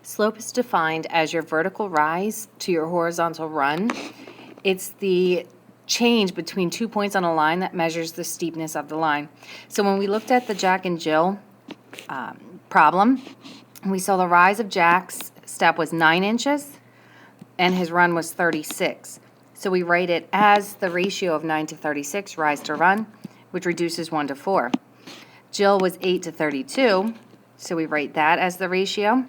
Slope is defined as your vertical rise to your horizontal run. It's the change between 2 points on a line that measures the steepness of the line. So when we looked at the Jack and Jill problem, we saw the rise of Jack's step was 9 inches and his run was 36. So we write it as the ratio of 9 to 36, rise to run, which reduces 1 to 4. Jill was 8 to 32, so we write that as the ratio,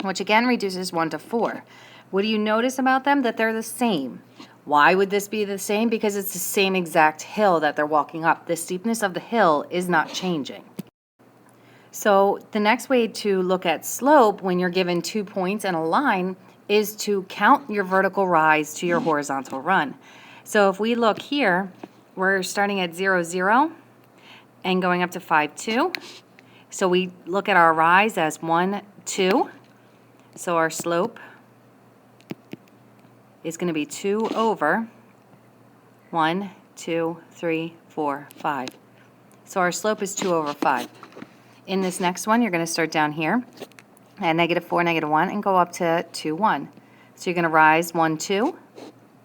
which again reduces 1 to 4. What do you notice about them? That they're the same. Why would this be the same? Because it's the same exact hill that they're walking up. The steepness of the hill is not changing. So the next way to look at slope when you're given 2 points and a line is to count your vertical rise to your horizontal run. So if we look here, we're starting at 0, 0 and going up to 5, 2. So we look at our rise as 1, 2. So our slope is going to be 2 over 1, 2, 3, 4, 5. So our slope is 2 over 5. In this next one, you're going to start down here at -4, -1, and go up to 2, 1. So you're going to rise 1, 2,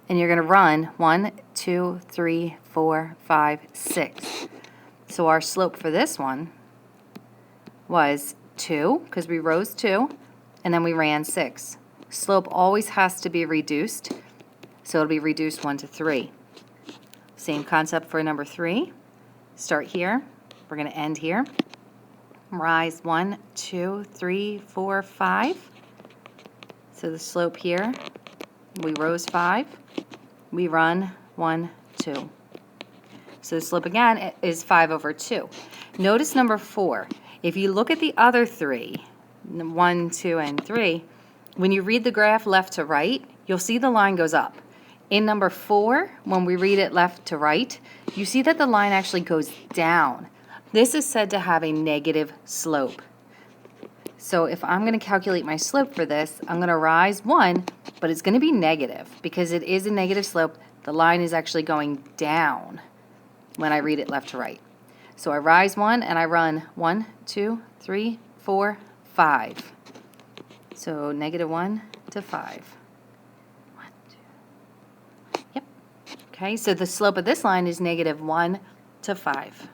and you're going to run 1, 2, 3, 4, 5, 6. So our slope for this one was 2, because we rose 2, and then we ran 6. Slope always has to be reduced, so it'll be reduced 1 to 3. Same concept for number 3. Start here. We're going to end here. Rise 1, 2, 3, 4, 5. So the slope here, we rose 5. We run 1, 2. So the slope again is 5 over 2. Notice number 4. If you look at the other 3, 1, 2, and 3, when you read the graph left to right, you'll see the line goes up. In number 4, when we read it left to right, you see that the line actually goes down. This is said to have a negative slope. So if I'm going to calculate my slope for this, I'm going to rise 1, but it's going to be negative because it is a negative slope. The line is actually going down when I read it left to right. So I rise 1 and I run 1, 2, 3, 4, 5. So -1 to 5. 1, 2. Yep. Okay, so the slope of this line is -1 to 5.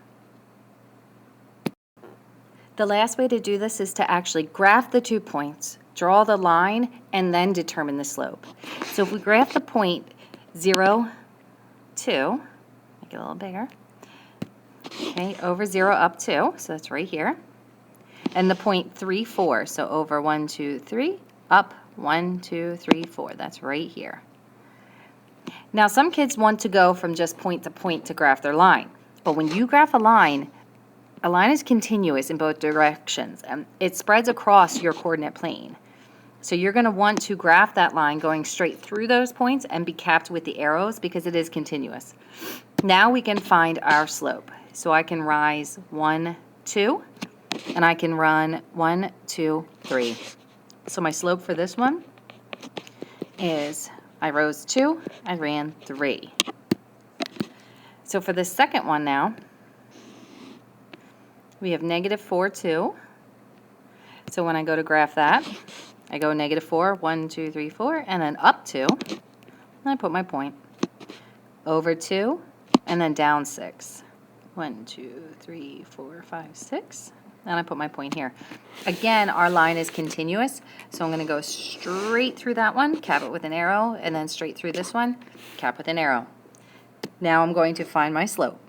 The last way to do this is to actually graph the 2 points, draw the line, and then determine the slope. So if we graph the point 0, 2, make it a little bigger, okay, over 0 up 2, so that's right here, and the point 3, 4, so over 1, 2, 3, up 1, 2, 3, 4, that's right here. Now some kids want to go from just point to point to graph their line, but when you graph a line is continuous in both directions, and it spreads across your coordinate plane. So you're going to want to graph that line going straight through those points and be capped with the arrows because it is continuous. Now we can find our slope. So I can rise 1, 2, and I can run 1, 2, 3. So my slope for this one is I rose 2, I ran 3. So for the second one now, we have -4, 2. So when I go to graph that, I go -4, 1, 2, 3, 4, and then up 2, and I put my point. Over 2, and then down 6. 1, 2, 3, 4, 5, 6, and I put my point here. Again, our line is continuous, so I'm going to go straight through that one, cap it with an arrow, and then straight through this one, cap with an arrow. Now I'm going to find my slope.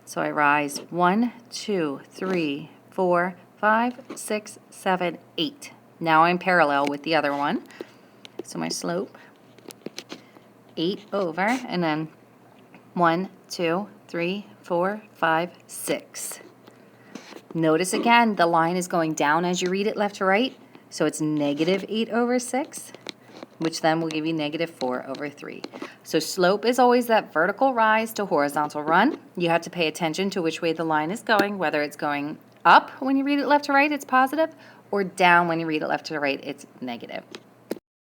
So I rise 1, 2, 3, 4, 5, 6, 7, 8. Now I'm parallel with the other one. So my slope, 8 over, and then 1, 2, 3, 4, 5, 6. Notice again, the line is going down as you read it left to right. So it's -8 over 6, which then will give you -4 over 3. So slope is always that vertical rise to horizontal run. You have to pay attention to which way the line is going, whether it's going up when you read it left to right, it's positive, or down when you read it left to right, it's negative.